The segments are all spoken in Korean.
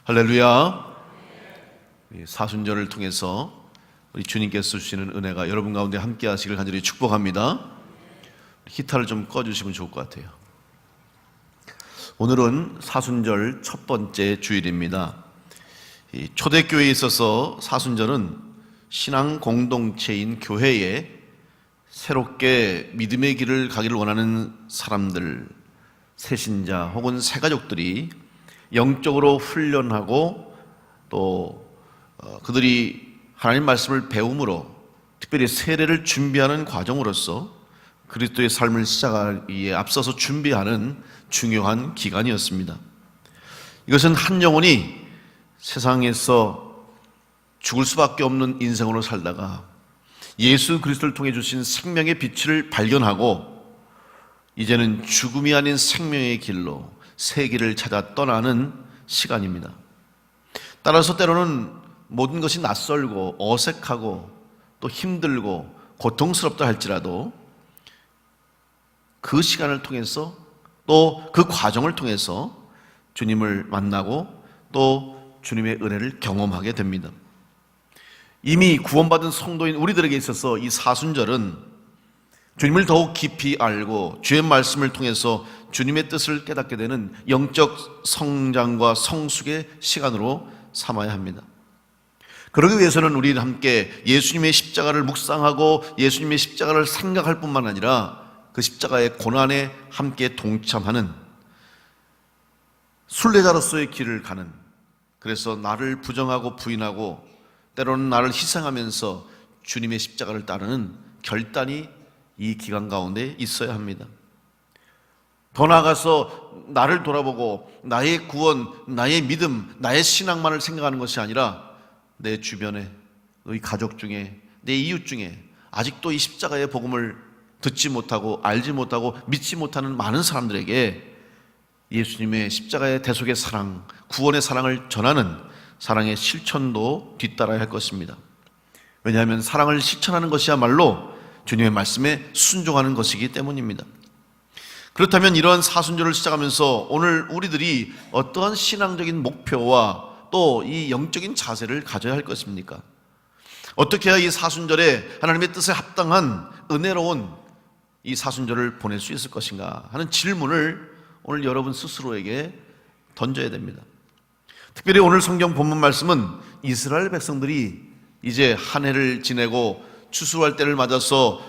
할렐루야. 사순절을 통해서 우리 주님께서 주시는 은혜가 여러분 가운데 함께 하시길 간절히 축복합니다. 기타를 좀 꺼주시면 좋을 것 같아요. 오늘은 사순절 첫 번째 주일입니다. 초대교회에 있어서 사순절은 신앙 공동체인 교회에 새롭게 믿음의 길을 가기를 원하는 사람들, 새신자 혹은 새가족들이 영적으로 훈련하고 또 그들이 하나님 말씀을 배움으로 특별히 세례를 준비하는 과정으로서 그리스도의 삶을 시작하기에 앞서서 준비하는 중요한 기간이었습니다. 이것은 한 영혼이 세상에서 죽을 수밖에 없는 인생으로 살다가 예수 그리스도를 통해 주신 생명의 빛을 발견하고 이제는 죽음이 아닌 생명의 길로 새 길을 찾아 떠나는 시간입니다. 따라서 때로는 모든 것이 낯설고 어색하고 또 힘들고 고통스럽다 할지라도 그 시간을 통해서 또 그 과정을 통해서 주님을 만나고 또 주님의 은혜를 경험하게 됩니다. 이미 구원받은 성도인 우리들에게 있어서 이 사순절은 주님을 더욱 깊이 알고 주의 말씀을 통해서 주님의 뜻을 깨닫게 되는 영적 성장과 성숙의 시간으로 삼아야 합니다. 그러기 위해서는 우리 함께 예수님의 십자가를 묵상하고 예수님의 십자가를 생각할 뿐만 아니라 그 십자가의 고난에 함께 동참하는 순례자로서의 길을 가는, 그래서 나를 부정하고 부인하고 때로는 나를 희생하면서 주님의 십자가를 따르는 결단이 이 기간 가운데 있어야 합니다. 더 나아가서 나를 돌아보고 나의 구원, 나의 믿음, 나의 신앙만을 생각하는 것이 아니라 내 주변에, 너희 가족 중에, 내 이웃 중에 아직도 이 십자가의 복음을 듣지 못하고 알지 못하고 믿지 못하는 많은 사람들에게 예수님의 십자가의 대속의 사랑, 구원의 사랑을 전하는 사랑의 실천도 뒤따라야 할 것입니다. 왜냐하면 사랑을 실천하는 것이야말로 주님의 말씀에 순종하는 것이기 때문입니다. 그렇다면 이러한 사순절을 시작하면서 오늘 우리들이 어떠한 신앙적인 목표와 또 이 영적인 자세를 가져야 할 것입니까? 어떻게 해야 이 사순절에 하나님의 뜻에 합당한 은혜로운 이 사순절을 보낼 수 있을 것인가 하는 질문을 오늘 여러분 스스로에게 던져야 됩니다. 특별히 오늘 성경 본문 말씀은 이스라엘 백성들이 이제 한 해를 지내고 추수할 때를 맞아서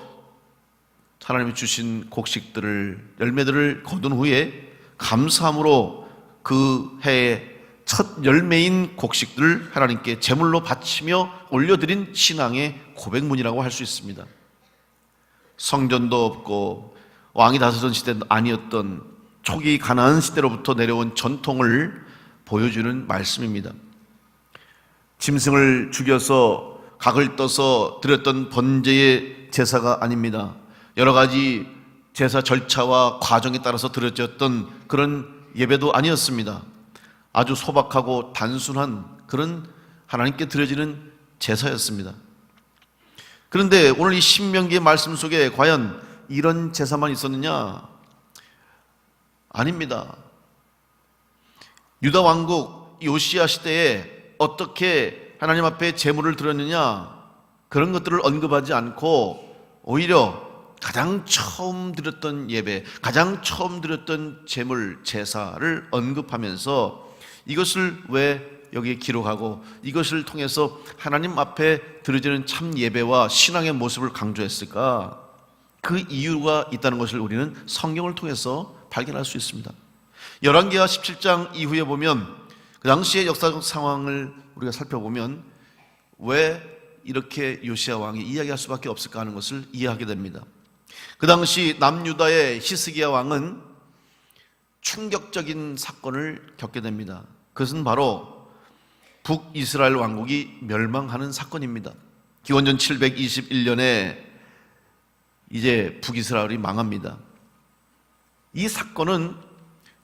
하나님이 주신 곡식들을, 열매들을 거둔 후에 감사함으로 그 해의 첫 열매인 곡식들을 하나님께 제물로 바치며 올려드린 신앙의 고백문이라고 할 수 있습니다. 성전도 없고 왕이 다스던 시대도 아니었던 초기 가나안 시대로부터 내려온 전통을 보여주는 말씀입니다. 짐승을 죽여서 각을 떠서 드렸던 번제의 제사가 아닙니다. 여러 가지 제사 절차와 과정에 따라서 드려졌던 그런 예배도 아니었습니다. 아주 소박하고 단순한 그런 하나님께 드려지는 제사였습니다. 그런데 오늘 이 신명기의 말씀 속에 과연 이런 제사만 있었느냐? 아닙니다. 유다 왕국 요시야 시대에 어떻게 하나님 앞에 제물을 드렸느냐, 그런 것들을 언급하지 않고 오히려 가장 처음 드렸던 예배, 가장 처음 드렸던 제물, 제사를 언급하면서 이것을 왜 여기에 기록하고 이것을 통해서 하나님 앞에 드려지는 참 예배와 신앙의 모습을 강조했을까? 그 이유가 있다는 것을 우리는 성경을 통해서 발견할 수 있습니다. 열왕기하 17장 이후에 보면 그 당시의 역사적 상황을 우리가 살펴보면 왜 이렇게 요시야 왕이 이야기할 수밖에 없을까 하는 것을 이해하게 됩니다. 그 당시 남유다의 히스기야 왕은 충격적인 사건을 겪게 됩니다. 그것은 바로 북이스라엘 왕국이 멸망하는 사건입니다. 기원전 721년에 이제 북이스라엘이 망합니다. 이 사건은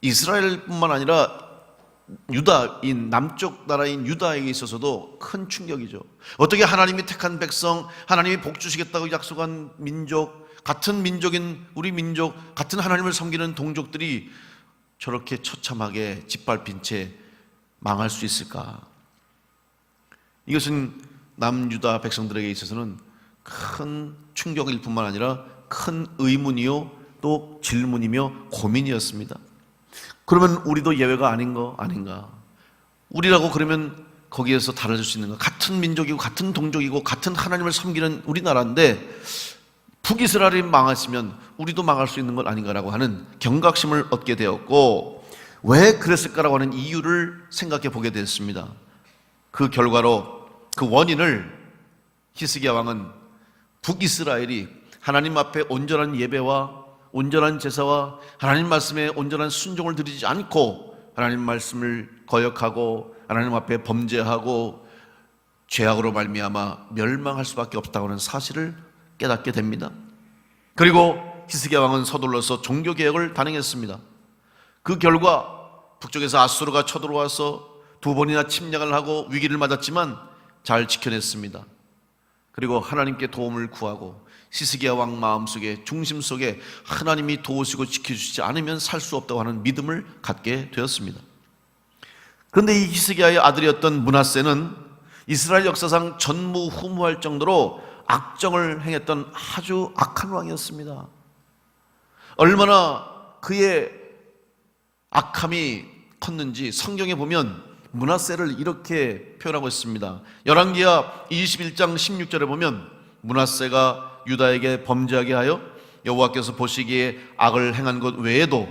이스라엘뿐만 아니라 유다인, 남쪽 나라인 유다에게 있어서도 큰 충격이죠. 어떻게 하나님이 택한 백성, 하나님이 복 주시겠다고 약속한 민족, 같은 민족인 우리 민족, 같은 하나님을 섬기는 동족들이 저렇게 처참하게 짓밟힌 채 망할 수 있을까? 이것은 남유다 백성들에게 있어서는 큰 충격일 뿐만 아니라 큰 의문이요 또 질문이며 고민이었습니다. 그러면 우리도 예외가 아닌가? 우리라고 그러면 거기에서 달라질 수 있는가? 같은 민족이고 같은 동족이고 같은 하나님을 섬기는 우리나라인데 북이스라엘이 망했으면 우리도 망할 수 있는 것 아닌가라고 하는 경각심을 얻게 되었고, 왜 그랬을까라고 하는 이유를 생각해 보게 됐습니다. 그 결과로 그 원인을 히스기야 왕은 북이스라엘이 하나님 앞에 온전한 예배와 온전한 제사와 하나님 말씀에 온전한 순종을 드리지 않고 하나님 말씀을 거역하고 하나님 앞에 범죄하고 죄악으로 말미암아 멸망할 수밖에 없다고 하는 사실을 깨닫게 됩니다. 그리고 히스기야 왕은 서둘러서 종교개혁을 단행했습니다. 그 결과 북쪽에서 아수르가 쳐들어와서 2번이나 침략을 하고 위기를 맞았지만 잘 지켜냈습니다. 그리고 하나님께 도움을 구하고 히스기야 왕 마음속에 중심 속에 하나님이 도우시고 지켜주시지 않으면 살 수 없다고 하는 믿음을 갖게 되었습니다. 그런데 이 히스기야의 아들이었던 므낫세는 이스라엘 역사상 전무후무할 정도로 악정을 행했던 아주 악한 왕이었습니다. 얼마나 그의 악함이 컸는지 성경에 보면 므낫세를 이렇게 표현하고 있습니다. 열왕기하 21장 16절에 보면 므낫세가 유다에게 범죄하게 하여 여호와께서 보시기에 악을 행한 것 외에도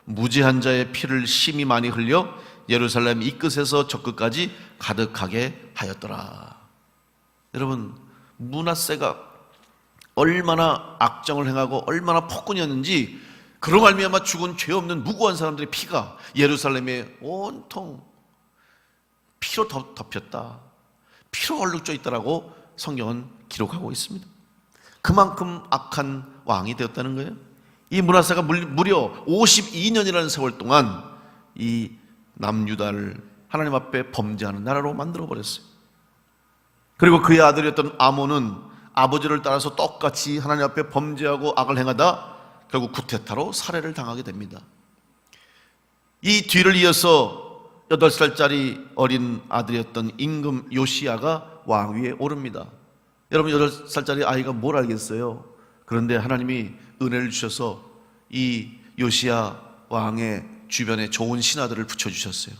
무지한 자의 피를 심히 많이 흘려 예루살렘 이 끝에서 저 끝까지 가득하게 하였더라. 여러분, 므낫세가 얼마나 악정을 행하고 얼마나 폭군이었는지, 그로 말미암아 죽은 죄 없는 무고한 사람들의 피가 예루살렘에 온통 피로 덮였다, 피로 얼룩져 있다라고 성경은 기록하고 있습니다. 그만큼 악한 왕이 되었다는 거예요. 이 므낫세가 무려 52년이라는 세월 동안 이 남유다를 하나님 앞에 범죄하는 나라로 만들어버렸어요. 그리고 그의 아들이었던 아몬은 아버지를 따라서 똑같이 하나님 앞에 범죄하고 악을 행하다 결국 구테타로 살해를 당하게 됩니다. 이 뒤를 이어서 8살짜리 어린 아들이었던 임금 요시야가 왕위에 오릅니다. 여러분, 8살짜리 아이가 뭘 알겠어요? 그런데 하나님이 은혜를 주셔서 이 요시야 왕의 주변에 좋은 신하들을 붙여주셨어요.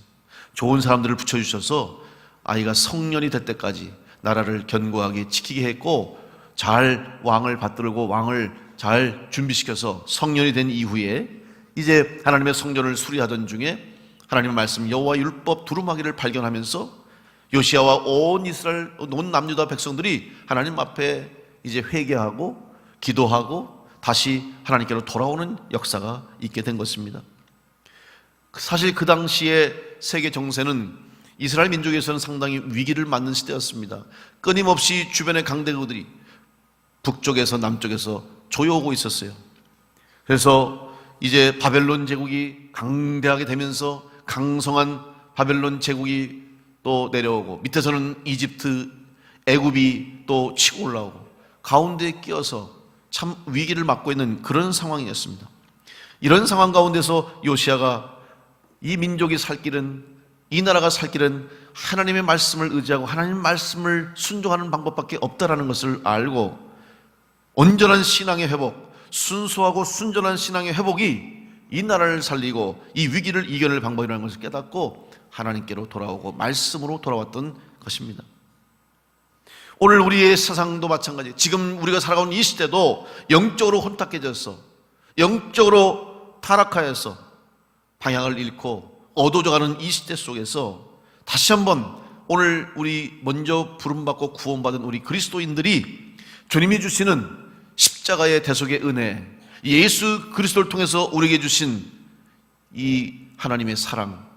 좋은 사람들을 붙여주셔서 아이가 성년이 될 때까지 나라를 견고하게 지키게 했고, 잘 왕을 받들고 왕을 잘 준비시켜서 성년이 된 이후에 이제 하나님의 성전을 수리하던 중에 하나님의 말씀 여호와 율법 두루마기를 발견하면서 요시야와 온 이스라엘 온 남유다 백성들이 하나님 앞에 이제 회개하고 기도하고 다시 하나님께로 돌아오는 역사가 있게 된 것입니다. 사실 그 당시에 세계 정세는 이스라엘 민족에서는 상당히 위기를 맞는 시대였습니다. 끊임없이 주변의 강대국들이 북쪽에서 남쪽에서 조여오고 있었어요. 그래서 이제 바벨론 제국이 강대하게 되면서 강성한 바벨론 제국이 또 내려오고, 밑에서는 이집트, 애굽이 또 치고 올라오고, 가운데에 끼어서 참 위기를 맞고 있는 그런 상황이었습니다. 이런 상황 가운데서 요시야가 이 민족이 살 길은, 이 나라가 살 길은 하나님의 말씀을 의지하고 하나님 말씀을 순종하는 방법밖에 없다라는 것을 알고, 온전한 신앙의 회복, 순수하고 순전한 신앙의 회복이 이 나라를 살리고 이 위기를 이겨낼 방법이라는 것을 깨닫고 하나님께로 돌아오고 말씀으로 돌아왔던 것입니다. 오늘 우리의 세상도 마찬가지, 지금 우리가 살아가는 이 시대도 영적으로 혼탁해졌어, 영적으로 타락하여서 방향을 잃고 어두워져가는 이 시대 속에서 다시 한번 오늘 우리 먼저 부름받고 구원받은 우리 그리스도인들이 주님이 주시는 십자가의 대속의 은혜, 예수 그리스도를 통해서 우리에게 주신 이 하나님의 사랑,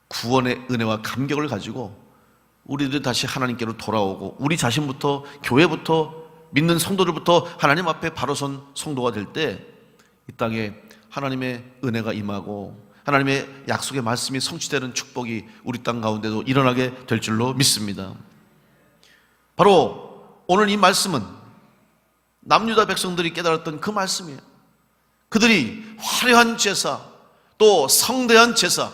구원의 은혜와 감격을 가지고 우리들이 다시 하나님께로 돌아오고, 우리 자신부터, 교회부터, 믿는 성도들부터 하나님 앞에 바로 선 성도가 될 때 이 땅에 하나님의 은혜가 임하고 하나님의 약속의 말씀이 성취되는 축복이 우리 땅 가운데도 일어나게 될 줄로 믿습니다. 바로 오늘 이 말씀은 남유다 백성들이 깨달았던 그 말씀이에요. 그들이 화려한 제사, 또 성대한 제사,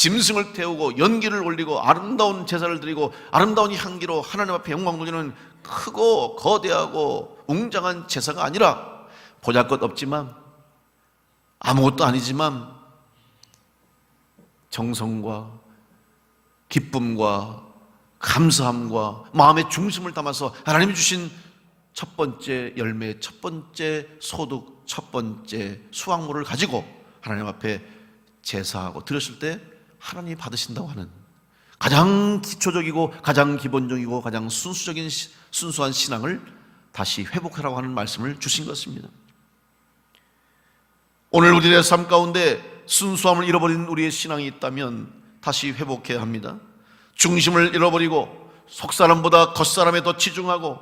짐승을 태우고 연기를 올리고 아름다운 제사를 드리고 아름다운 향기로 하나님 앞에 영광 돌리는 크고 거대하고 웅장한 제사가 아니라 보잘것없지만 아무것도 아니지만 정성과 기쁨과 감사함과 마음의 중심을 담아서 하나님이 주신 첫 번째 열매, 첫 번째 소득, 첫 번째 수확물을 가지고 하나님 앞에 제사하고 드렸을 때 하나님이 받으신다고 하는 가장 기초적이고 가장 기본적이고 가장 순수한 신앙을 다시 회복하라고 하는 말씀을 주신 것입니다. 오늘 우리의 삶 가운데 순수함을 잃어버린 우리의 신앙이 있다면 다시 회복해야 합니다. 중심을 잃어버리고 속사람보다 겉사람에 더 치중하고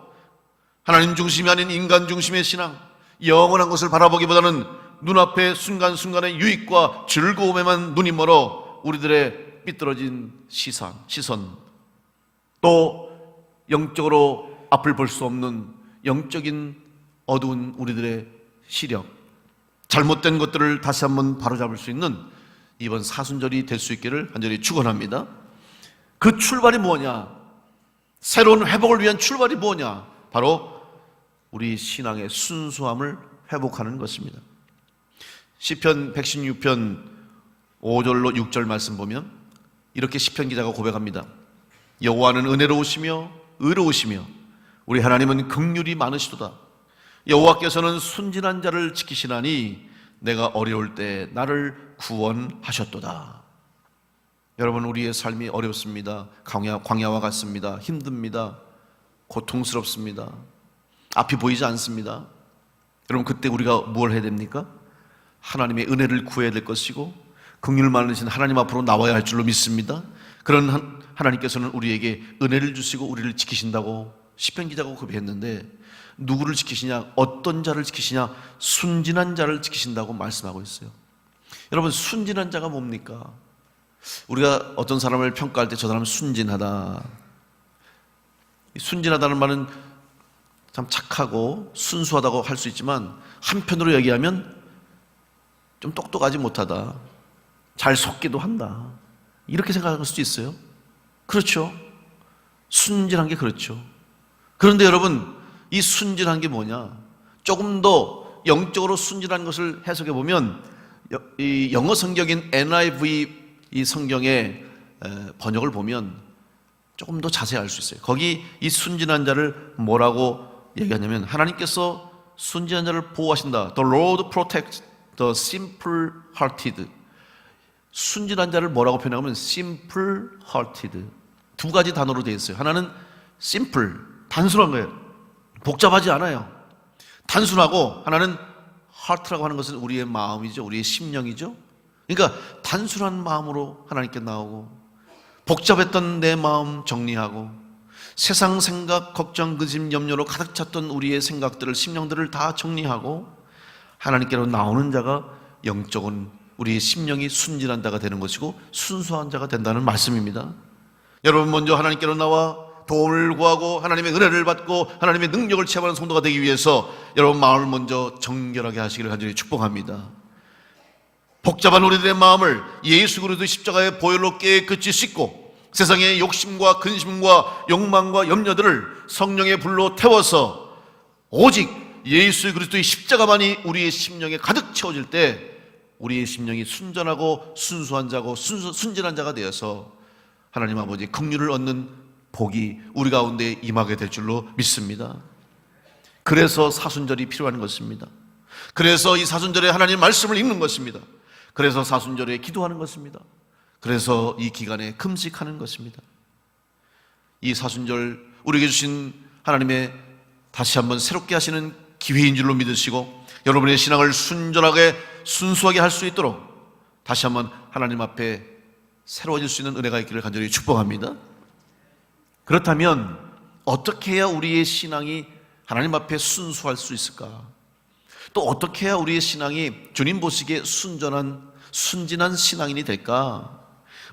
하나님 중심이 아닌 인간 중심의 신앙, 영원한 것을 바라보기보다는 눈앞의 순간순간의 유익과 즐거움에만 눈이 멀어 우리들의 삐뚤어진 시선, 또 영적으로 앞을 볼 수 없는 영적인 어두운 우리들의 시력, 잘못된 것들을 다시 한번 바로잡을 수 있는 이번 사순절이 될 수 있기를 간절히 축원합니다. 그 출발이 뭐냐? 새로운 회복을 위한 출발이 뭐냐? 바로 우리 신앙의 순수함을 회복하는 것입니다. 시편 116편 5절로 6절 말씀 보면 이렇게 시편 기자가 고백합니다. 여호와는 은혜로우시며 의로우시며 우리 하나님은 긍휼이 많으시도다. 여호와께서는 순진한 자를 지키시나니 내가 어려울 때 나를 구원하셨도다. 여러분, 우리의 삶이 어렵습니다. 광야와 같습니다. 힘듭니다. 고통스럽습니다. 앞이 보이지 않습니다. 여러분, 그때 우리가 뭘 해야 됩니까? 하나님의 은혜를 구해야 될 것이고 긍휼 많으신 하나님 앞으로 나와야 할 줄로 믿습니다. 그런 하나님께서는 우리에게 은혜를 주시고 우리를 지키신다고 시편 기자가 고백했는데, 누구를 지키시냐? 어떤 자를 지키시냐? 순진한 자를 지키신다고 말씀하고 있어요. 여러분, 순진한 자가 뭡니까? 우리가 어떤 사람을 평가할 때 저 사람은 순진하다. 순진하다는 말은 참 착하고 순수하다고 할 수 있지만 한편으로 얘기하면 좀 똑똑하지 못하다, 잘 속기도 한다, 이렇게 생각할 수도 있어요. 그렇죠. 순진한 게 그렇죠. 그런데 여러분, 이 순진한 게 뭐냐? 조금 더 영적으로 순진한 것을 해석해 보면 이 영어 성경인 NIV 이 성경의 번역을 보면 조금 더 자세히 알 수 있어요. 거기 이 순진한 자를 뭐라고 얘기하냐면, 하나님께서 순진한 자를 보호하신다. The Lord protects the simple-hearted. 순진한 자를 뭐라고 표현하면 simple-hearted. 두 가지 단어로 되어 있어요. 하나는 simple, 단순한 거예요. 복잡하지 않아요. 단순하고, 하나는 heart라고 하는 것은 우리의 마음이죠. 우리의 심령이죠. 그러니까 단순한 마음으로 하나님께 나오고, 복잡했던 내 마음 정리하고, 세상 생각, 걱정, 근심, 염려로 가득 찼던 우리의 생각들을, 심령들을 다 정리하고 하나님께로 나오는 자가 영적은 우리의 심령이 순진한 자가 되는 것이고 순수한 자가 된다는 말씀입니다. 여러분, 먼저 하나님께로 나와 도움을 구하고 하나님의 은혜를 받고 하나님의 능력을 체험하는 성도가 되기 위해서 여러분 마음을 먼저 정결하게 하시기를 간절히 축복합니다. 복잡한 우리들의 마음을 예수 그리스도의 십자가의 보혈로 깨끗이 씻고 세상의 욕심과 근심과 욕망과 염려들을 성령의 불로 태워서 오직 예수 그리스도의 십자가만이 우리의 심령에 가득 채워질 때 우리의 심령이 순전하고 순수한 자고 순진한 자가 되어서 하나님 아버지 긍휼을 얻는 복이 우리 가운데 임하게 될 줄로 믿습니다. 그래서 사순절이 필요한 것입니다. 그래서 이 사순절에 하나님 말씀을 읽는 것입니다. 그래서 사순절에 기도하는 것입니다. 그래서 이 기간에 금식하는 것입니다. 이 사순절 우리에게 주신 하나님의 다시 한번 새롭게 하시는 기회인 줄로 믿으시고 여러분의 신앙을 순전하게 순수하게 할 수 있도록 다시 한번 하나님 앞에 새로워질 수 있는 은혜가 있기를 간절히 축복합니다. 그렇다면 어떻게 해야 우리의 신앙이 하나님 앞에 순수할 수 있을까? 또 어떻게 해야 우리의 신앙이 주님 보시기에 순진한 신앙인이 될까?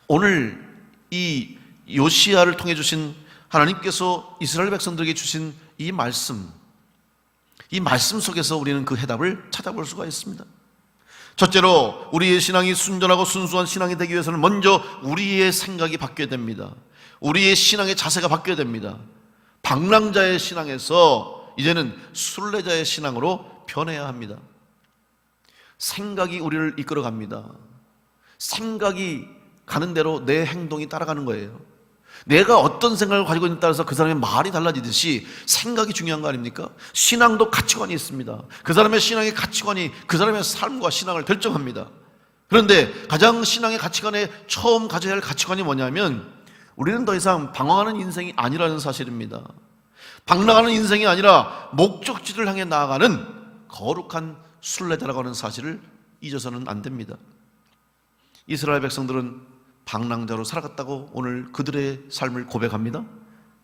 오늘 이 요시야를 통해 주신 하나님께서 이스라엘 백성들에게 주신 이 말씀 속에서 우리는 그 해답을 찾아볼 수가 있습니다. 첫째로 우리의 신앙이 순전하고 순수한 신앙이 되기 위해서는 먼저 우리의 생각이 바뀌어야 됩니다. 우리의 신앙의 자세가 바뀌어야 됩니다. 방랑자의 신앙에서 이제는 순례자의 신앙으로 변해야 합니다. 생각이 우리를 이끌어갑니다. 생각이 가는 대로 내 행동이 따라가는 거예요. 내가 어떤 생각을 가지고 있느냐에 따라서 그 사람의 말이 달라지듯이 생각이 중요한 거 아닙니까? 신앙도 가치관이 있습니다. 그 사람의 신앙의 가치관이 그 사람의 삶과 신앙을 결정합니다. 그런데 가장 신앙의 가치관에 처음 가져야 할 가치관이 뭐냐면 우리는 더 이상 방황하는 인생이 아니라는 사실입니다. 방랑하는 인생이 아니라 목적지를 향해 나아가는 거룩한 순례자라고 하는 사실을 잊어서는 안 됩니다. 이스라엘 백성들은 방랑자로 살아갔다고 오늘 그들의 삶을 고백합니다.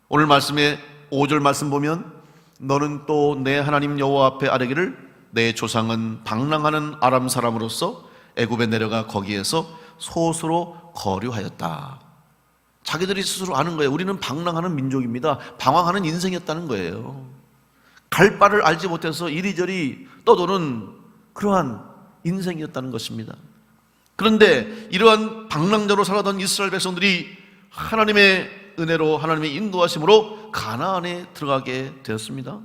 오늘 말씀의 5절 말씀 보면 너는 또 내 하나님 여호와 앞에 아뢰기를 내 조상은 방랑하는 아람 사람으로서 애굽에 내려가 거기에서 소수로 거류하였다. 자기들이 스스로 아는 거예요. 우리는 방랑하는 민족입니다. 방황하는 인생이었다는 거예요. 갈 바를 알지 못해서 이리저리 떠도는 그러한 인생이었다는 것입니다. 그런데 이러한 방랑자로 살아던 이스라엘 백성들이 하나님의 은혜로 하나님의 인도하심으로 가나안에 들어가게 되었습니다.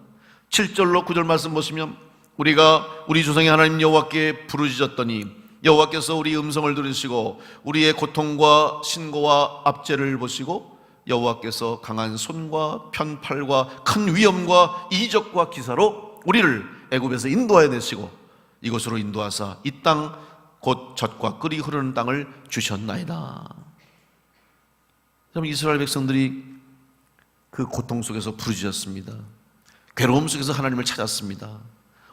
7절로 9절 말씀 보시면 우리가 우리 조상의 하나님 여호와께 부르짖었더니 여호와께서 우리 음성을 들으시고 우리의 고통과 신고와 압제를 보시고 여호와께서 강한 손과 편팔과 큰 위엄과 이적과 기사로 우리를 애굽에서 인도하여 내시고 이곳으로 인도하사 이 땅 곧 젖과 꿀이 흐르는 땅을 주셨나이다. 이스라엘 백성들이 그 고통 속에서 부르짖었습니다. 괴로움 속에서 하나님을 찾았습니다.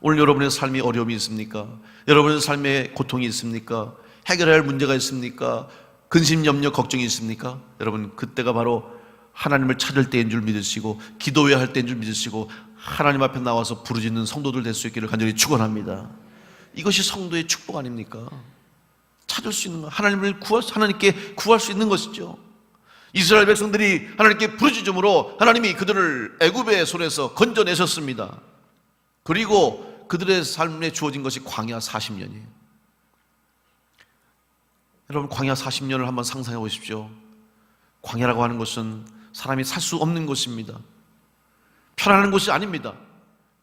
오늘 여러분의 삶이 어려움이 있습니까? 여러분의 삶에 고통이 있습니까? 해결해야 할 문제가 있습니까? 근심, 염려, 걱정이 있습니까? 여러분 그때가 바로 하나님을 찾을 때인 줄 믿으시고 기도해야 할 때인 줄 믿으시고 하나님 앞에 나와서 부르짖는 성도들 될 수 있기를 간절히 축원합니다. 이것이 성도의 축복 아닙니까? 찾을 수 있는 것, 하나님께 구할 수 있는 것이죠. 이스라엘 백성들이 하나님께 부르짖음으로 하나님이 그들을 애굽의 손에서 건져내셨습니다. 그리고 그들의 삶에 주어진 것이 광야 40년이에요. 여러분 광야 40년을 한번 상상해 보십시오. 광야라고 하는 것은 사람이 살 수 없는 곳입니다. 편안한 곳이 아닙니다.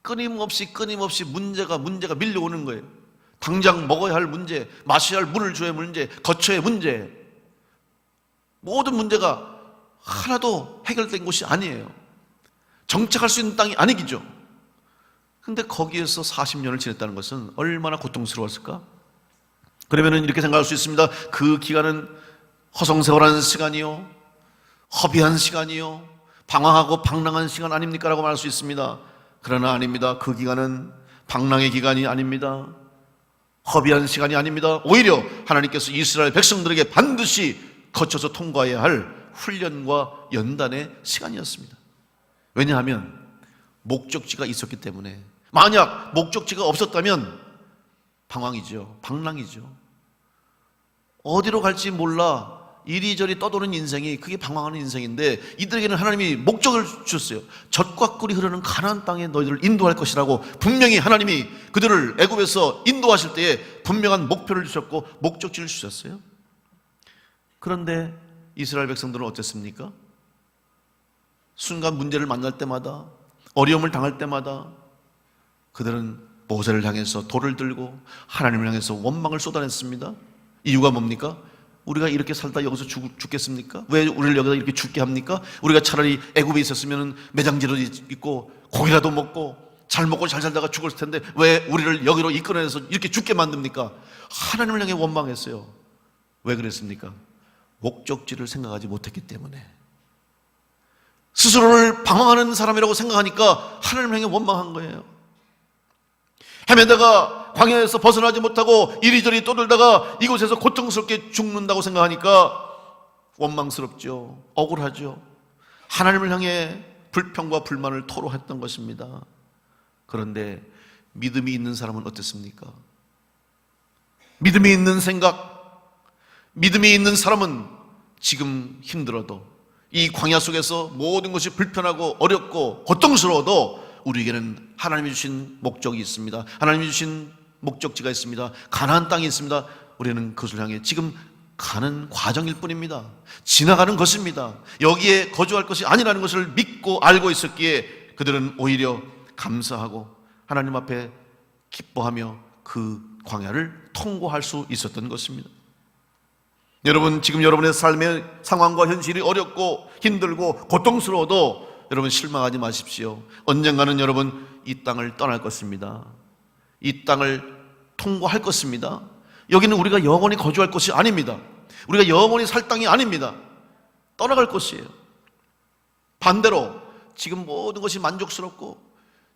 끊임없이 문제가 밀려오는 거예요. 당장 먹어야 할 문제, 마셔야 할 물을 줘야 할 문제, 거처의 문제, 모든 문제가 하나도 해결된 곳이 아니에요. 정착할 수 있는 땅이 아니기죠. 그런데 거기에서 40년을 지냈다는 것은 얼마나 고통스러웠을까? 그러면 이렇게 생각할 수 있습니다. 그 기간은 허송세월한 시간이요, 허비한 시간이요, 방황하고 방랑한 시간 아닙니까? 라고 말할 수 있습니다. 그러나 아닙니다. 그 기간은 방랑의 기간이 아닙니다. 허비한 시간이 아닙니다. 오히려 하나님께서 이스라엘 백성들에게 반드시 거쳐서 통과해야 할 훈련과 연단의 시간이었습니다. 왜냐하면 목적지가 있었기 때문에. 만약 목적지가 없었다면 방황이죠. 방랑이죠. 어디로 갈지 몰라 이리저리 떠도는 인생이, 그게 방황하는 인생인데 이들에게는 하나님이 목적을 주셨어요. 젖과 꿀이 흐르는 가나안 땅에 너희들을 인도할 것이라고 분명히 하나님이 그들을 애굽에서 인도하실 때에 분명한 목표를 주셨고 목적지를 주셨어요. 그런데 이스라엘 백성들은 어땠습니까? 순간 문제를 만날 때마다, 어려움을 당할 때마다 그들은 모세를 향해서 돌을 들고 하나님을 향해서 원망을 쏟아냈습니다. 이유가 뭡니까? 우리가 이렇게 살다 여기서 죽겠습니까? 왜 우리를 여기다 이렇게 죽게 합니까? 우리가 차라리 애굽에 있었으면 매장지로 있고 고기라도 먹고 잘 먹고 잘 살다가 죽을 텐데 왜 우리를 여기로 이끌어내서 이렇게 죽게 만듭니까? 하나님을 향해 원망했어요. 왜 그랬습니까? 목적지를 생각하지 못했기 때문에. 스스로를 방황하는 사람이라고 생각하니까 하나님을 향해 원망한 거예요. 헤매다가 광야에서 벗어나지 못하고 이리저리 떠들다가 이곳에서 고통스럽게 죽는다고 생각하니까 원망스럽죠. 억울하죠. 하나님을 향해 불평과 불만을 토로했던 것입니다. 그런데 믿음이 있는 사람은 어땠습니까? 믿음이 있는 생각, 믿음이 있는 사람은 지금 힘들어도 이 광야 속에서 모든 것이 불편하고 어렵고 고통스러워도 우리에게는 하나님이 주신 목적이 있습니다. 하나님이 주신 목적지가 있습니다. 가나안 땅이 있습니다. 우리는 그것을 향해 지금 가는 과정일 뿐입니다. 지나가는 것입니다. 여기에 거주할 것이 아니라는 것을 믿고 알고 있었기에 그들은 오히려 감사하고 하나님 앞에 기뻐하며 그 광야를 통과할 수 있었던 것입니다. 여러분, 지금 여러분의 삶의 상황과 현실이 어렵고 힘들고 고통스러워도 여러분 실망하지 마십시오. 언젠가는 여러분 이 땅을 떠날 것입니다. 이 땅을 통과할 것입니다. 여기는 우리가 영원히 거주할 것이 아닙니다. 우리가 영원히 살 땅이 아닙니다. 떠나갈 것이에요. 반대로 지금 모든 것이 만족스럽고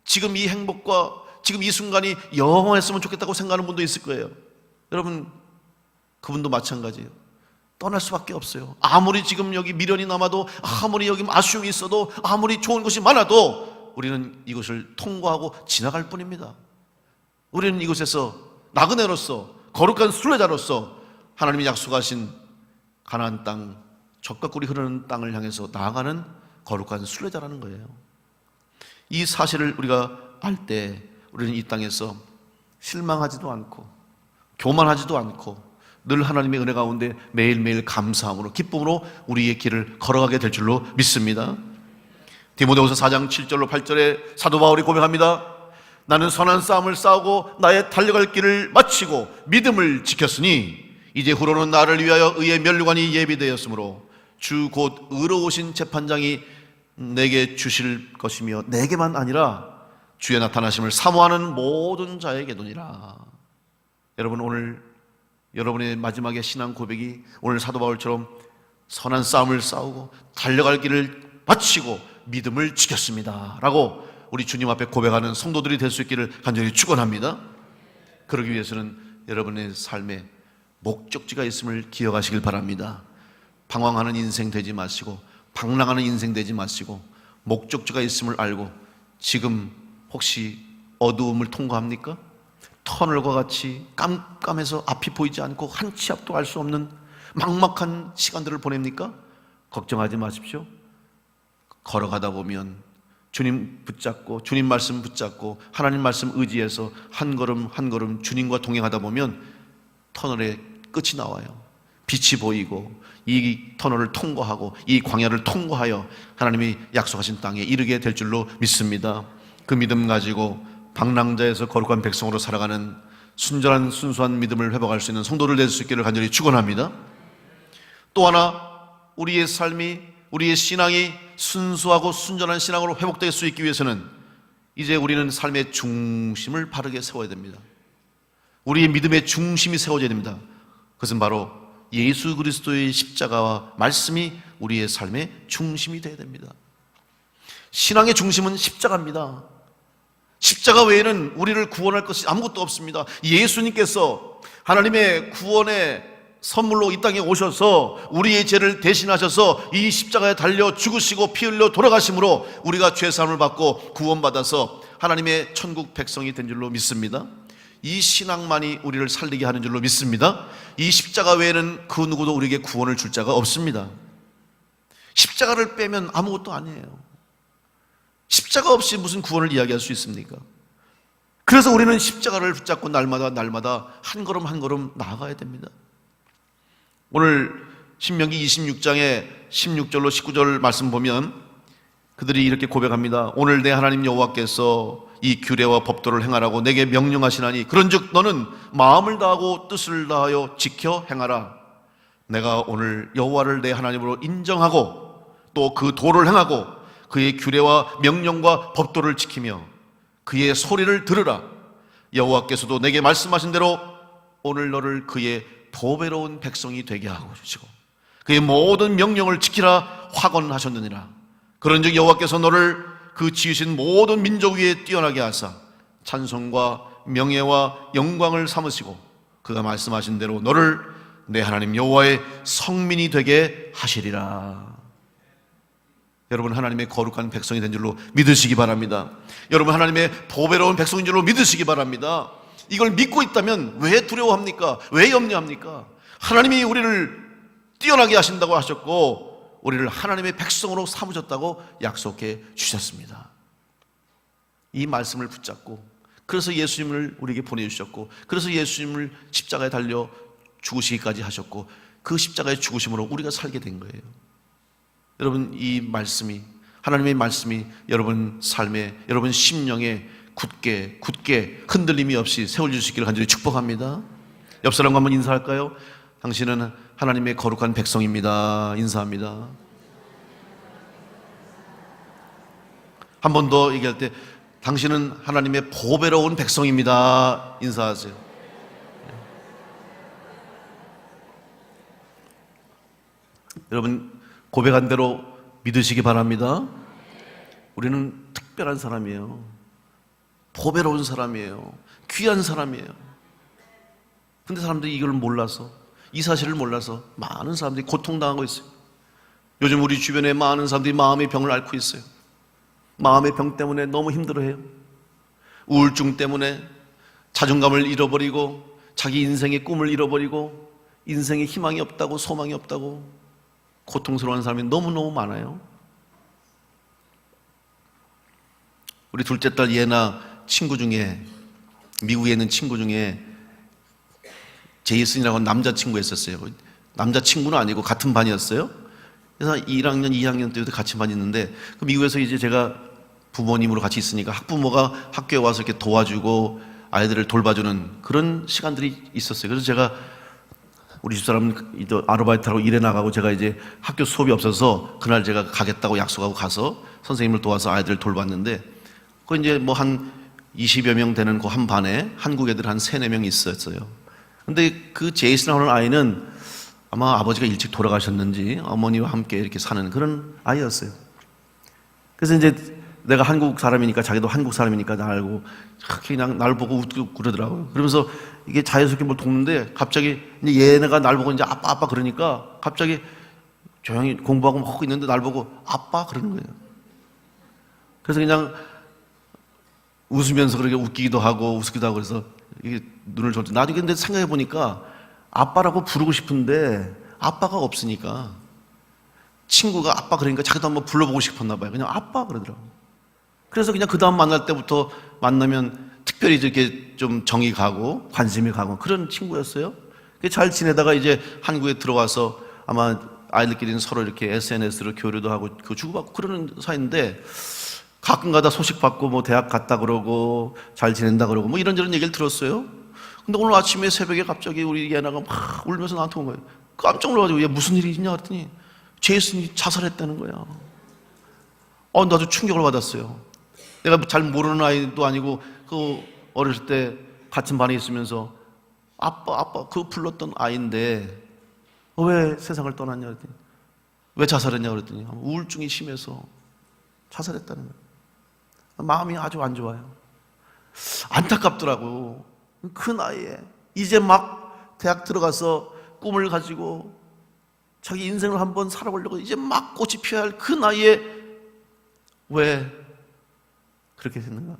지금 이 행복과 지금 이 순간이 영원했으면 좋겠다고 생각하는 분도 있을 거예요. 여러분, 그분도 마찬가지예요. 떠날 수밖에 없어요. 아무리 지금 여기 미련이 남아도, 아무리 여기 아쉬움이 있어도, 아무리 좋은 것이 많아도 우리는 이것을 통과하고 지나갈 뿐입니다. 우리는 이곳에서 나그네로서, 거룩한 순례자로서 하나님이 약속하신 가나안 땅, 젖과 꿀이 흐르는 땅을 향해서 나아가는 거룩한 순례자라는 거예요. 이 사실을 우리가 알 때 우리는 이 땅에서 실망하지도 않고 교만하지도 않고 늘 하나님의 은혜 가운데 매일매일 감사함으로 기쁨으로 우리의 길을 걸어가게 될 줄로 믿습니다. 디모데후서 4장 7절로 8절에 사도 바울이 고백합니다. 나는 선한 싸움을 싸우고 나의 달려갈 길을 마치고 믿음을 지켰으니 이제 후로는 나를 위하여 의의 면류관이 예비되었으므로 주 곧 의로우신 재판장이 내게 주실 것이며 내게만 아니라 주의 나타나심을 사모하는 모든 자에게도니라. 여러분, 오늘 여러분의 마지막에 신앙 고백이 오늘 사도 바울처럼 선한 싸움을 싸우고 달려갈 길을 마치고 믿음을 지켰습니다 라고 우리 주님 앞에 고백하는 성도들이 될 수 있기를 간절히 축원합니다. 그러기 위해서는 여러분의 삶에 목적지가 있음을 기억하시길 바랍니다. 방황하는 인생 되지 마시고 방랑하는 인생 되지 마시고 목적지가 있음을 알고 지금 혹시 어두움을 통과합니까? 터널과 같이 깜깜해서 앞이 보이지 않고 한 치 앞도 알 수 없는 막막한 시간들을 보냅니까? 걱정하지 마십시오. 걸어가다 보면 주님 붙잡고 주님 말씀 붙잡고 하나님 말씀 의지해서 한 걸음 한 걸음 주님과 동행하다 보면 터널의 끝이 나와요. 빛이 보이고 이 터널을 통과하고 이 광야를 통과하여 하나님이 약속하신 땅에 이르게 될 줄로 믿습니다. 그 믿음 가지고 방랑자에서 거룩한 백성으로 살아가는 순전한 순수한 믿음을 회복할 수 있는 성도를 될 수 있기를 간절히 축원합니다. 또 하나 우리의 삶이 우리의 신앙이 순수하고 순전한 신앙으로 회복될 수 있기 위해서는 이제 우리는 삶의 중심을 바르게 세워야 됩니다. 우리의 믿음의 중심이 세워져야 됩니다. 그것은 바로 예수 그리스도의 십자가와 말씀이 우리의 삶의 중심이 되어야 됩니다. 신앙의 중심은 십자가입니다. 십자가 외에는 우리를 구원할 것이 아무것도 없습니다. 예수님께서 하나님의 구원의 선물로 이 땅에 오셔서 우리의 죄를 대신하셔서 이 십자가에 달려 죽으시고 피 흘려 돌아가심으로 우리가 죄사함을 받고 구원받아서 하나님의 천국 백성이 된 줄로 믿습니다. 이 신앙만이 우리를 살리게 하는 줄로 믿습니다. 이 십자가 외에는 그 누구도 우리에게 구원을 줄 자가 없습니다. 십자가를 빼면 아무것도 아니에요. 십자가 없이 무슨 구원을 이야기할 수 있습니까? 그래서 우리는 십자가를 붙잡고 날마다 한 걸음 한 걸음 나아가야 됩니다. 오늘 신명기 26장에 16절로 19절 말씀 보면 그들이 이렇게 고백합니다. 오늘 내 하나님 여호와께서 이 규례와 법도를 행하라고 내게 명령하시나니 그런즉 너는 마음을 다하고 뜻을 다하여 지켜 행하라. 내가 오늘 여호와를 내 하나님으로 인정하고 또 그 도를 행하고 그의 규례와 명령과 법도를 지키며 그의 소리를 들으라. 여호와께서도 내게 말씀하신 대로 오늘 너를 그의 보배로운 백성이 되게 하고 주시고 그의 모든 명령을 지키라 확언하셨느니라. 그런즉 여호와께서 너를 그 지으신 모든 민족 위에 뛰어나게 하사 찬송과 명예와 영광을 삼으시고 그가 말씀하신 대로 너를 내 하나님 여호와의 성민이 되게 하시리라. 여러분, 하나님의 거룩한 백성이 된 줄로 믿으시기 바랍니다. 여러분, 하나님의 보배로운 백성인 줄로 믿으시기 바랍니다. 이걸 믿고 있다면 왜 두려워합니까? 왜 염려합니까? 하나님이 우리를 뛰어나게 하신다고 하셨고 우리를 하나님의 백성으로 삼으셨다고 약속해 주셨습니다. 이 말씀을 붙잡고 그래서 예수님을 우리에게 보내주셨고, 그래서 예수님을 십자가에 달려 죽으시기까지 하셨고, 그 십자가의 죽으심으로 우리가 살게 된 거예요. 여러분, 이 말씀이, 하나님의 말씀이 여러분 삶에, 여러분 심령에 굳게 흔들림이 없이 세워주시기를 간절히 축복합니다. 옆 사람과 한번 인사할까요? 당신은 하나님의 거룩한 백성입니다. 인사합니다. 한 번 더 얘기할 때, 당신은 하나님의 보배로운 백성입니다. 인사하세요. 여러분, 고백한 대로 믿으시기 바랍니다. 우리는 특별한 사람이에요. 보배로운 사람이에요. 귀한 사람이에요. 근데 사람들이 이걸 몰라서, 이 사실을 몰라서 많은 사람들이 고통당하고 있어요. 요즘 우리 주변에 많은 사람들이 마음의 병을 앓고 있어요. 마음의 병 때문에 너무 힘들어해요. 우울증 때문에 자존감을 잃어버리고, 자기 인생의 꿈을 잃어버리고, 인생에 희망이 없다고, 소망이 없다고 고통스러운 사람이 너무너무 많아요. 우리 둘째 딸 예나 친구 중에, 미국에 있는 친구 중에 제이슨이라고 남자친구가 있었어요. 남자친구는 아니고 같은 반이었어요. 그래서 1학년, 2학년 때부터 같이 반이 있는데, 그 미국에서 이제 제가 부모님으로 같이 있으니까 학부모가 학교에 와서 이렇게 도와주고 아이들을 돌봐주는 그런 시간들이 있었어요. 그래서 제가 우리 집사람은 아르바이트하고 일해 나가고, 제가 이제 학교 수업이 없어서 그날 제가 가겠다고 약속하고 가서 선생님을 도와서 아이들을 돌봤는데, 그 이제 뭐 한 20여 명 되는 그 한 반에 한국 애들 한 3, 4명 있었어요. 근데 그 제이슨이라는 아이는 아마 아버지가 일찍 돌아가셨는지 어머니와 함께 이렇게 사는 그런 아이였어요. 그래서 이제 내가 한국 사람이니까, 자기도 한국 사람이니까 나 알고 그냥 날 보고 웃고 그러더라고요. 그러면서 이게 자연스럽게 뭘 돕는데, 갑자기 이제 얘네가 날 보고 이제 아빠 그러니까 갑자기 조용히 공부하고 막 하고 있는데 날 보고 아빠 그러는 거예요. 그래서 그냥 웃으면서 그렇게 웃기기도 하고 웃기도 하고, 그래서 이게 눈을 줬죠. 나중에 근데 생각해 보니까 아빠라고 부르고 싶은데 아빠가 없으니까, 친구가 아빠 그러니까 자기도 한번 불러보고 싶었나 봐요. 그냥 아빠 그러더라고. 그래서 그냥 그 다음 만날 때부터 만나면 특별히 이렇게 좀 정이 가고 관심이 가고 그런 친구였어요. 잘 지내다가 이제 한국에 들어와서 아마 아이들끼리는 서로 이렇게 SNS로 교류도 하고 그 주고받고 그러는 사이인데, 가끔가다 소식 받고 뭐 대학 갔다 그러고 잘 지낸다 그러고 뭐 이런저런 얘기를 들었어요. 근데 오늘 아침에 새벽에 갑자기 우리 예나가 막 울면서 나한테 온 거예요. 깜짝 놀라가지고, 얘 무슨 일이 있냐 그랬더니 제이슨이 자살했다는 거야. 나도 충격을 받았어요. 내가 잘 모르는 아이도 아니고 그 어렸을 때 같은 반에 있으면서 아빠 그 불렀던 아이인데 왜 세상을 떠났냐 그랬더니, 왜 자살했냐 그랬더니 우울증이 심해서 자살했다는 거예요. 마음이 아주 안 좋아요. 안타깝더라고. 그 나이에 이제 막 대학 들어가서 꿈을 가지고 자기 인생을 한번 살아보려고 이제 막 꽃이 피어야 할 그 나이에 왜 그렇게 됐는가?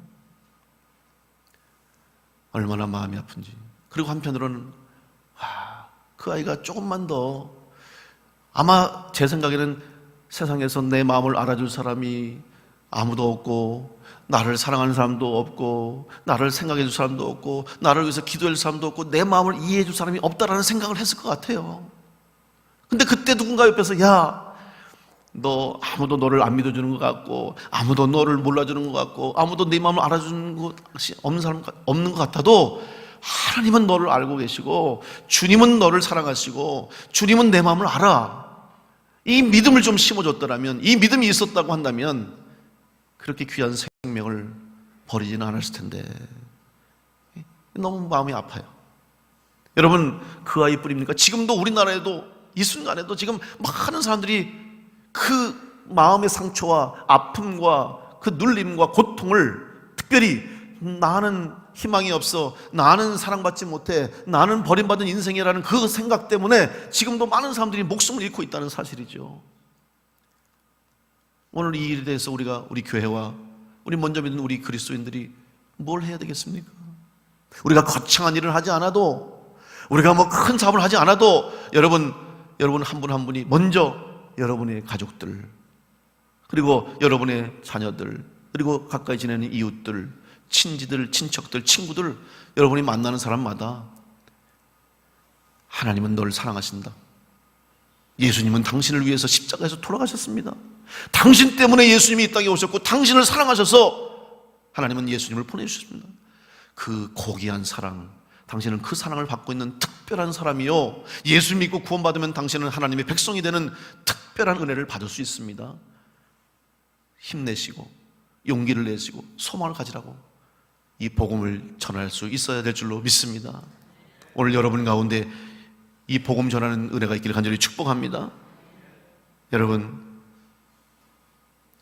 얼마나 마음이 아픈지. 그리고 한편으로는 그 아이가 조금만 더, 아마 제 생각에는 세상에서 내 마음을 알아줄 사람이 아무도 없고, 나를 사랑하는 사람도 없고, 나를 생각해 줄 사람도 없고, 나를 위해서 기도해 줄 사람도 없고, 내 마음을 이해해 줄 사람이 없다라는 생각을 했을 것 같아요. 근데 그때 누군가 옆에서, 야, 너 아무도 너를 안 믿어주는 것 같고, 아무도 너를 몰라주는 것 같고, 아무도 네 마음을 알아주는 것이 없는 사람 없는 것 같아도, 하나님은 너를 알고 계시고, 주님은 너를 사랑하시고, 주님은 내 마음을 알아. 이 믿음을 좀 심어줬더라면, 이 믿음이 있었다고 한다면 그렇게 귀한 생명을 버리지는 않았을 텐데. 너무 마음이 아파요. 여러분, 그 아이뿐입니까? 지금도 우리나라에도 이 순간에도 지금 많은 사람들이 그 마음의 상처와 아픔과 그 눌림과 고통을, 특별히 나는 희망이 없어, 나는 사랑받지 못해, 나는 버림받은 인생이라는 그 생각 때문에 지금도 많은 사람들이 목숨을 잃고 있다는 사실이죠. 오늘 이 일에 대해서 우리 교회와 우리 먼저 믿는 우리 그리스도인들이 뭘 해야 되겠습니까? 우리가 거창한 일을 하지 않아도, 우리가 뭐 큰 사업을 하지 않아도, 여러분 한 분 한 분이 먼저 여러분의 가족들, 그리고 여러분의 자녀들, 그리고 가까이 지내는 이웃들, 친지들, 친척들, 친구들, 여러분이 만나는 사람마다 하나님은 널 사랑하신다. 예수님은 당신을 위해서 십자가에서 돌아가셨습니다. 당신 때문에 예수님이 이 땅에 오셨고 당신을 사랑하셔서 하나님은 예수님을 보내주셨습니다. 그 고귀한 사랑, 당신은 그 사랑을 받고 있는 특별한 사람이요, 예수 믿고 구원받으면 당신은 하나님의 백성이 되는 특별한 은혜를 받을 수 있습니다. 힘내시고 용기를 내시고 소망을 가지라고 이 복음을 전할 수 있어야 될 줄로 믿습니다. 오늘 여러분 가운데 이 복음 전하는 은혜가 있기를 간절히 축복합니다. 여러분,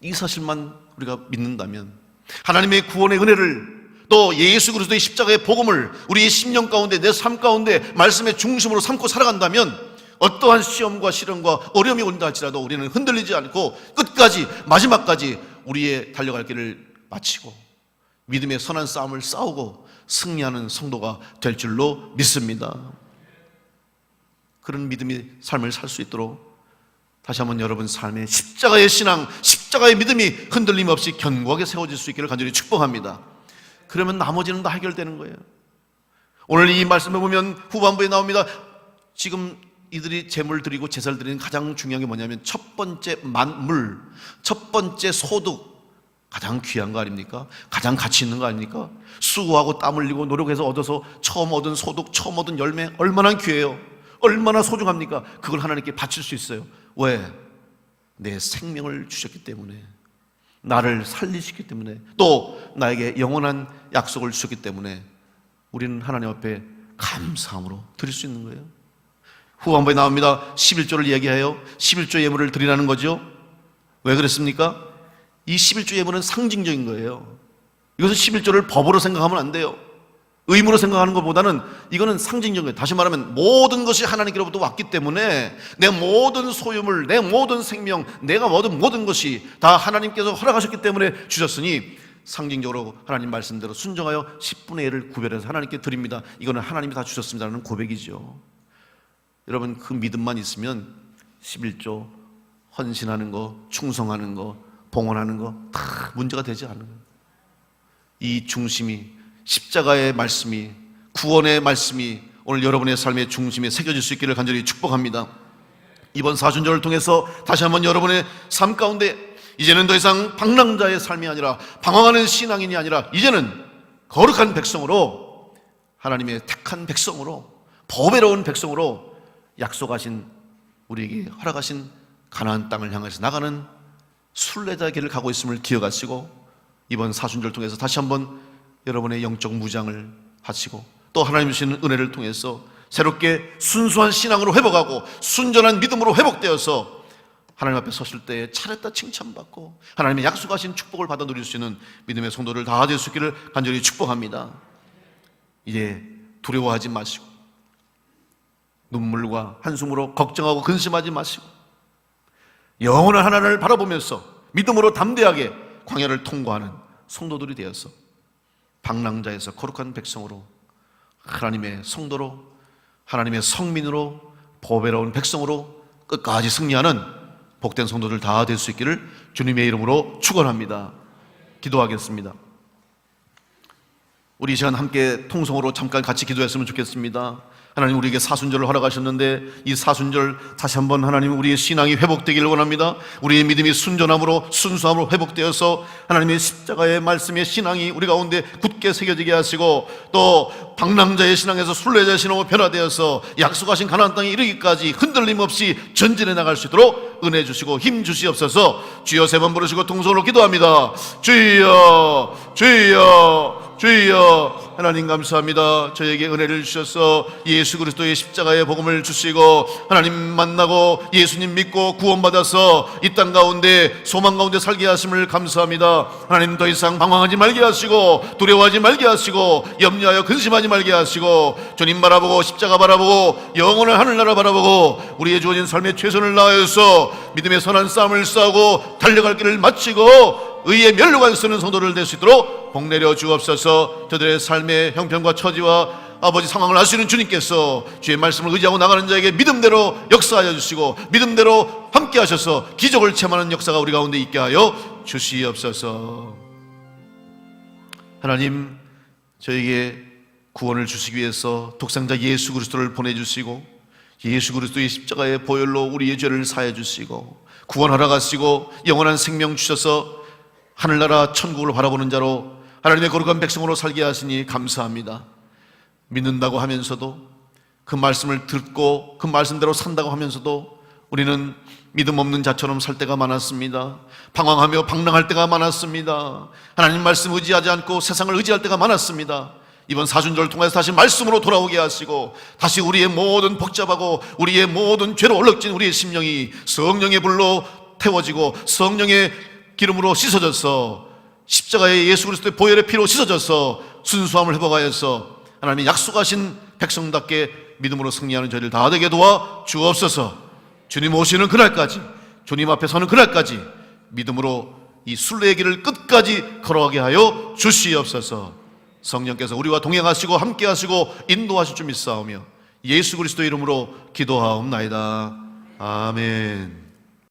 이 사실만 우리가 믿는다면, 하나님의 구원의 은혜를, 또 예수 그리스도의 십자가의 복음을 우리의 심령 가운데, 내 삶 가운데 말씀의 중심으로 삼고 살아간다면 어떠한 시험과 시련과 어려움이 온다 할지라도 우리는 흔들리지 않고 끝까지, 마지막까지 우리의 달려갈 길을 마치고 믿음의 선한 싸움을 싸우고 승리하는 성도가 될 줄로 믿습니다. 그런 믿음의 삶을 살 수 있도록 다시 한번 여러분 삶에 십자가의 신앙, 십자가의 믿음이 흔들림 없이 견고하게 세워질 수 있기를 간절히 축복합니다. 그러면 나머지는 다 해결되는 거예요. 오늘 이 말씀을 보면 후반부에 나옵니다. 지금 이들이 제물 드리고 제사를 드리는 가장 중요한 게 뭐냐면 첫 번째 만물, 첫 번째 소득, 가장 귀한 거 아닙니까? 가장 가치 있는 거 아닙니까? 수고하고 땀 흘리고 노력해서 얻어서 처음 얻은 소득, 처음 얻은 열매, 얼마나 귀해요. 얼마나 소중합니까? 그걸 하나님께 바칠 수 있어요. 왜? 내 생명을 주셨기 때문에, 나를 살리시기 때문에, 또 나에게 영원한 약속을 주셨기 때문에 우리는 하나님 앞에 감사함으로 드릴 수 있는 거예요. 후반부에 나옵니다. 11조를 이야기해요. 11조 예물을 드리라는 거죠. 왜 그랬습니까? 이 11조 예물은 상징적인 거예요. 이것은 11조를 법으로 생각하면 안 돼요. 의무로 생각하는 것보다는 이거는 상징적인 거예요. 다시 말하면 모든 것이 하나님께로부터 왔기 때문에 내 모든 소유물, 내 모든 생명, 내가 얻은 모든 것이 다 하나님께서 허락하셨기 때문에 주셨으니 상징적으로 하나님 말씀대로 순종하여 10분의 1을 구별해서 하나님께 드립니다. 이거는 하나님이 다 주셨습니다라는 고백이죠. 여러분, 그 믿음만 있으면 11조 헌신하는 거, 충성하는 거, 봉헌하는 거 다 문제가 되지 않아요. 이 중심이, 십자가의 말씀이, 구원의 말씀이 오늘 여러분의 삶의 중심에 새겨질 수 있기를 간절히 축복합니다. 이번 사순절을 통해서 다시 한번 여러분의 삶 가운데 이제는 더 이상 방랑자의 삶이 아니라, 방황하는 신앙인이 아니라 이제는 거룩한 백성으로, 하나님의 택한 백성으로, 보배로운 백성으로 약속하신, 우리에게 허락하신 가나안 땅을 향해서 나가는 순례자의 길을 가고 있음을 기억하시고, 이번 사순절을 통해서 다시 한번 여러분의 영적 무장을 하시고, 또 하나님 주시는 은혜를 통해서 새롭게 순수한 신앙으로 회복하고 순전한 믿음으로 회복되어서 하나님 앞에 섰을 때 차렸다 칭찬받고 하나님의 약속하신 축복을 받아 누릴 수 있는 믿음의 성도를 다 될 수 있기를 간절히 축복합니다. 이제 두려워하지 마시고 눈물과 한숨으로 걱정하고 근심하지 마시고 영원한 하나님을 바라보면서 믿음으로 담대하게 광야를 통과하는 성도들이 되어서 방랑자에서 거룩한 백성으로, 하나님의 성도로, 하나님의 성민으로, 보배로운 백성으로 끝까지 승리하는 복된 성도들 다 될 수 있기를 주님의 이름으로 축원합니다. 기도하겠습니다. 우리 이 시간 함께 통성으로 잠깐 같이 기도했으면 좋겠습니다. 하나님, 우리에게 사순절을 허락하셨는데 이 사순절 다시 한번 하나님 우리의 신앙이 회복되기를 원합니다. 우리의 믿음이 순전함으로 순수함으로 회복되어서 하나님의 십자가의 말씀의 신앙이 우리 가운데 굳게 새겨지게 하시고, 또 방랑자의 신앙에서 순례자의 신앙으로 변화되어서 약속하신 가나안 땅에 이르기까지 흔들림 없이 전진해 나갈 수 있도록 은혜 주시고 힘 주시옵소서. 주여, 세 번 부르시고 통성으로 기도합니다. 주여, 주여, 주여. 하나님 감사합니다. 저에게 은혜를 주셔서 예수 그리스도의 십자가의 복음을 주시고 하나님 만나고 예수님 믿고 구원받아서 이 땅 가운데 소망 가운데 살게 하심을 감사합니다. 하나님, 더 이상 방황하지 말게 하시고 두려워하지 말게 하시고 염려하여 근심하지 말게 하시고 주님 바라보고 십자가 바라보고 영원한 하늘나라 바라보고 우리의 주어진 삶의 최선을 다하여서 믿음의 선한 싸움을 싸우고 달려갈 길을 마치고 의의 멸류관 쓰는 성도를 될 수 있도록 복 내려 주옵소서. 저들의 삶의 형편과 처지와 아버지 상황을 알 수 있는 주님께서 주의 말씀을 의지하고 나가는 자에게 믿음대로 역사하여 주시고 믿음대로 함께 하셔서 기적을 체험하는 역사가 우리 가운데 있게 하여 주시옵소서. 하나님, 저에게 구원을 주시기 위해서 독생자 예수 그리스도를 보내주시고 예수 그리스도의 십자가의 보혈로 우리의 죄를 사해 주시고 구원하러 가시고 영원한 생명 주셔서 하늘나라 천국을 바라보는 자로 하나님의 거룩한 백성으로 살게 하시니 감사합니다. 믿는다고 하면서도, 그 말씀을 듣고 그 말씀대로 산다고 하면서도 우리는 믿음 없는 자처럼 살 때가 많았습니다. 방황하며 방랑할 때가 많았습니다. 하나님 말씀 의지하지 않고 세상을 의지할 때가 많았습니다. 이번 사순절을 통해서 다시 말씀으로 돌아오게 하시고 다시 우리의 모든 복잡하고 우리의 모든 죄로 얼룩진 우리의 심령이 성령의 불로 태워지고 성령의 기름으로 씻어져서 십자가의 예수 그리스도의 보혈의 피로 씻어져서 순수함을 회복하여서 하나님이 약속하신 백성답게 믿음으로 승리하는 저희를 다 되게 도와 주옵소서. 주님 오시는 그날까지, 주님 앞에 서는 그날까지 믿음으로 이 순례의 길을 끝까지 걸어가게 하여 주시옵소서. 성령께서 우리와 동행하시고 함께하시고 인도하실 줄 믿사오며 예수 그리스도 이름으로 기도하옵나이다. 아멘.